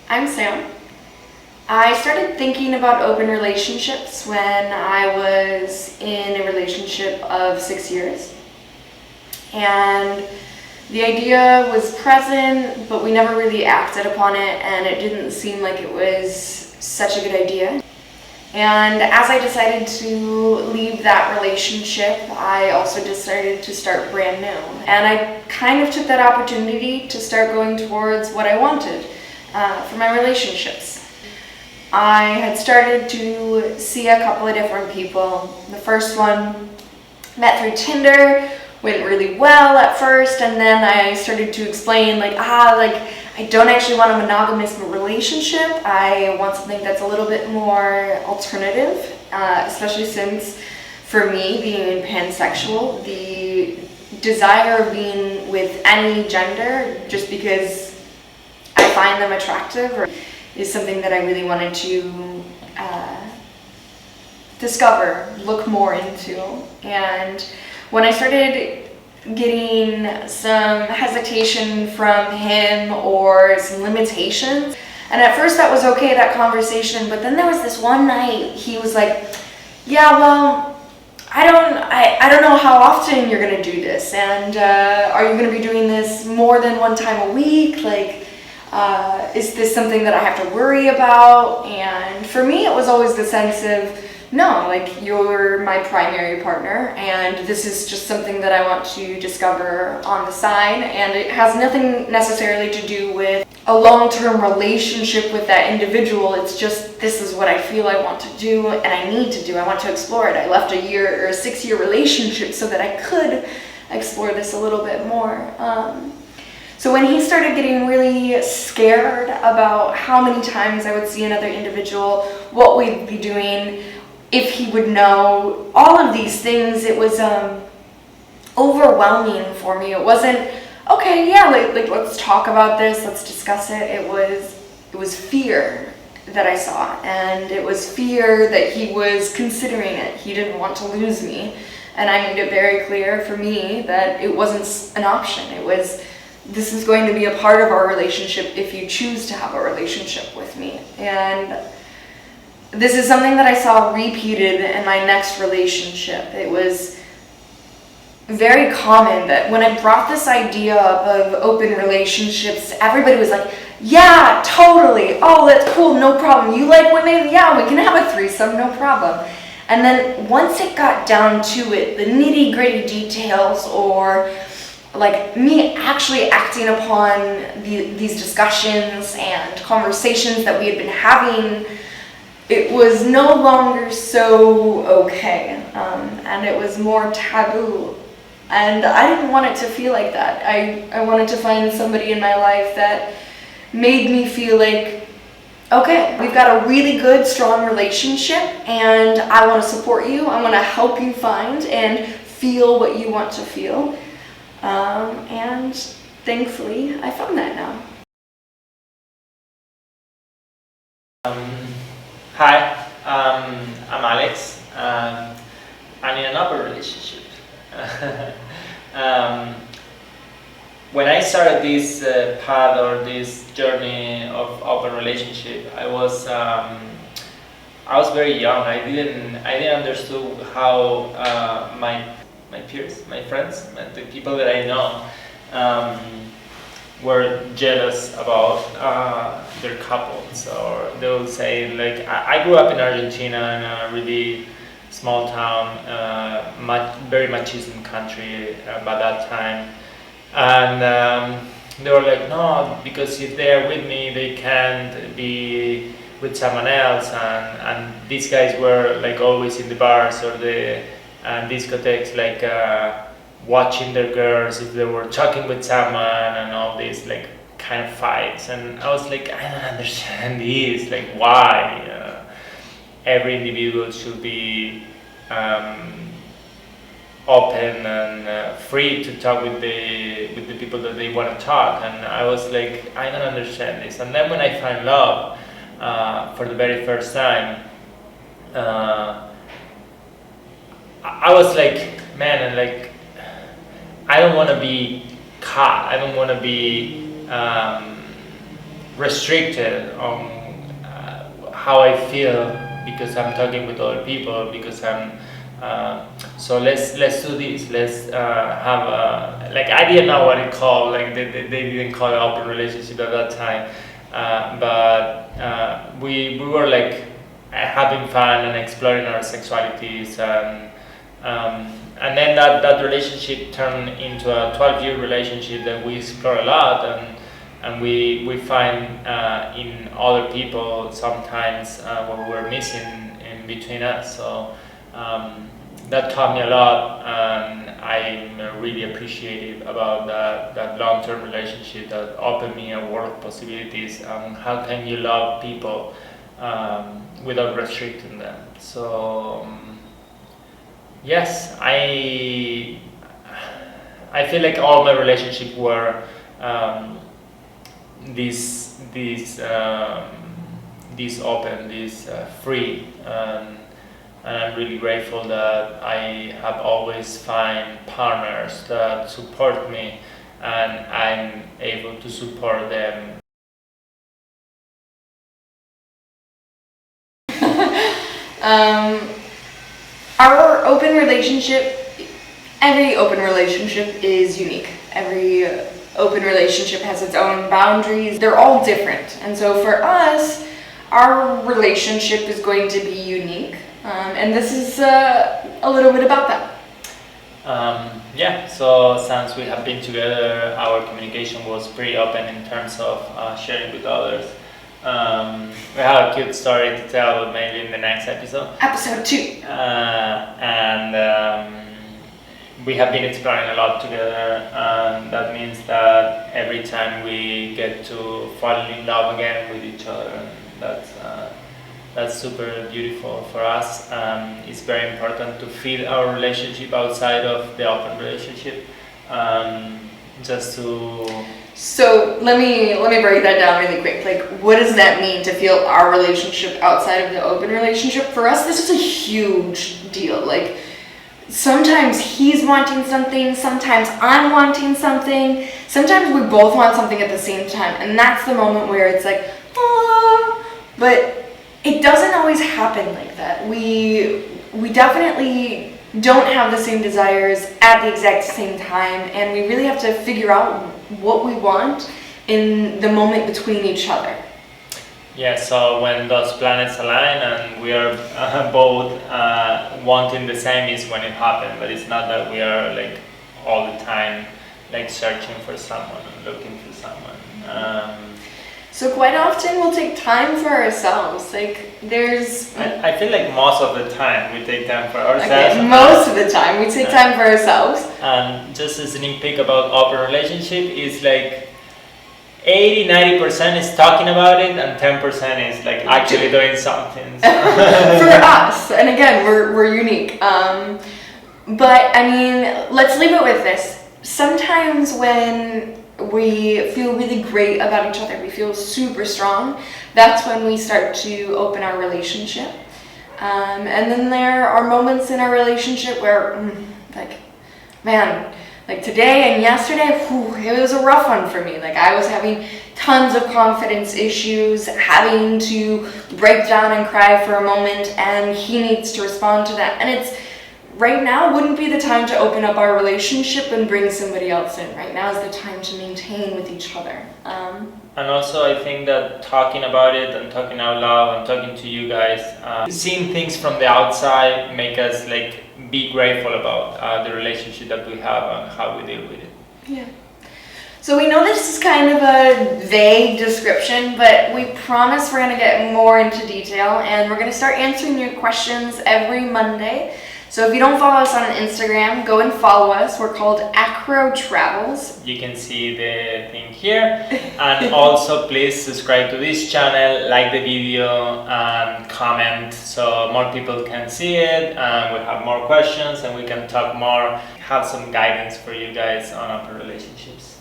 I'm Sam. I started thinking about open relationships when I was in a relationship of 6 years. And the idea was present, but we never really acted upon it, and it didn't seem like it was such a good idea. And as I decided to leave that relationship, I also decided to start brand new. And I kind of took that opportunity to start going towards what I wanted for my relationships. I had started to see a couple of different people. The first one met through Tinder, went really well at first, and then I started to explain I don't actually want a monogamous relationship. I want something that's a little bit more alternative, especially since for me, being pansexual, the desire of being with any gender just because I find them attractive is something that I really wanted to discover, look more into. And when I started getting some hesitation from him or some limitations, and at first that was okay, that conversation, but then there was this one night he was like, yeah, well, I don't know how often you're gonna do this, and are you gonna be doing this more than one time a week? Is this something that I have to worry about? And for me, it was always the sense of, no, you're my primary partner, and this is just something that I want to discover on the side, and it has nothing necessarily to do with a long-term relationship with that individual. It's just, this is what I feel I want to do, and I need to do. I want to explore it. I left a 6-year relationship so that I could explore this a little bit more. So when he started getting really scared about how many times I would see another individual, what we'd be doing, if he would know, all of these things, it was overwhelming for me. It wasn't, okay, yeah, let's talk about this, let's discuss it. It was fear that I saw, and it was fear that he was considering it. He didn't want to lose me, and I made it very clear for me that it wasn't an option. It was, this is going to be a part of our relationship if you choose to have a relationship with me. And this is something that I saw repeated in my next relationship. It was very common that when I brought this idea up of open relationships, everybody was like, yeah, totally. Oh, that's cool, no problem. You like women? Yeah, we can have a threesome, no problem. And then once it got down to it, the nitty-gritty details, or me actually acting upon these discussions and conversations that we had been having, it was no longer so okay, and it was more taboo. And I didn't want it to feel like that. I wanted to find somebody in my life that made me feel like, okay, we've got a really good, strong relationship, and I want to support you. I want to help you find and feel what you want to feel. And thankfully, I found that now. Hi, I'm Alex. I'm in an open relationship. When I started this path or this journey of open relationship, I was very young. I didn't understand how my peers, my friends, the people that I know, were jealous about their couples, or they will say, I grew up in Argentina, in a really small town, very machismo country by that time, and they were like, no, because if they're with me, they can't be with someone else, and these guys were always in the bars or the discotheques, watching their girls if they were talking with someone, and all these kind of fights. And I was like, I don't understand this, why every individual should be open and free to talk with the people that they want to talk. And I was like, I don't understand this. And then when I found love for the very first time, I was like, man, and I don't want to be caught. I don't want to be restricted on how I feel because I'm talking with other people, because I'm so let's do this, let's have a, like, I didn't know what it called, like they didn't call it open relationship at that time, but we were like having fun and exploring our sexualities, and then that relationship turned into a 12-year relationship that we explore a lot, and we find in other people sometimes what we're missing in between us. So that taught me a lot, and I'm really appreciative about that long-term relationship that opened me a world of possibilities. How can you love people without restricting them? So yes, I feel like all my relationships were this open, this free, and I'm really grateful that I have always find partners that support me, and I'm able to support them. Our open relationship, every open relationship is unique. Every open relationship has its own boundaries. They're all different. And so for us, our relationship is going to be unique. And this is a little bit about that. Yeah, so since we have been together, our communication was pretty open in terms of sharing with others. We have a cute story to tell maybe in the next episode. Episode 2. And we have been exploring a lot together, and that means that every time we get to fall in love again with each other, and that's super beautiful for us. It's very important to feel our relationship outside of the open relationship, just to. So let me break that down really quick. Like, what does that mean to feel our relationship outside of the open relationship? For us, this is a huge deal. Like, sometimes he's wanting something, sometimes I'm wanting something, sometimes we both want something at the same time, and that's the moment where it's like, oh, but it doesn't always happen like that. We definitely don't have the same desires at the exact same time, and we really have to figure out what we want in the moment between each other. Yeah, so when those planets align and we are both wanting the same is when it happens, but it's not that we are like all the time like searching for someone and looking for someone. So quite often we'll take time for ourselves. Like, there's. I feel like most of the time we take time for ourselves. Okay, most of the time we take time for ourselves. And just a sneak peek about open relationship is like 80-90% is talking about it, and 10% is like actually doing something. So. For us, and again, we're unique. But I mean, let's leave it with this. Sometimes when we feel really great about each other, we feel super strong, that's when we start to open our relationship. And then there are moments in our relationship where, like, man, like today and yesterday, it was a rough one for me. Like, I was having tons of confidence issues, having to break down and cry for a moment, and he needs to respond to that. And it's, right now wouldn't be the time to open up our relationship and bring somebody else in. Right now is the time to maintain with each other. And also I think that talking about it and talking out loud and talking to you guys, seeing things from the outside make us like be grateful about the relationship that we have and how we deal with it. Yeah. So we know this is kind of a vague description, but we promise we're going to get more into detail, and we're going to start answering your questions every Monday. So if you don't follow us on Instagram, go and follow us. We're called Acrotravels. You can see the thing here. And also please subscribe to this channel, like the video, and comment so more people can see it, and we'll have more questions and we can talk more, have some guidance for you guys on open relationships.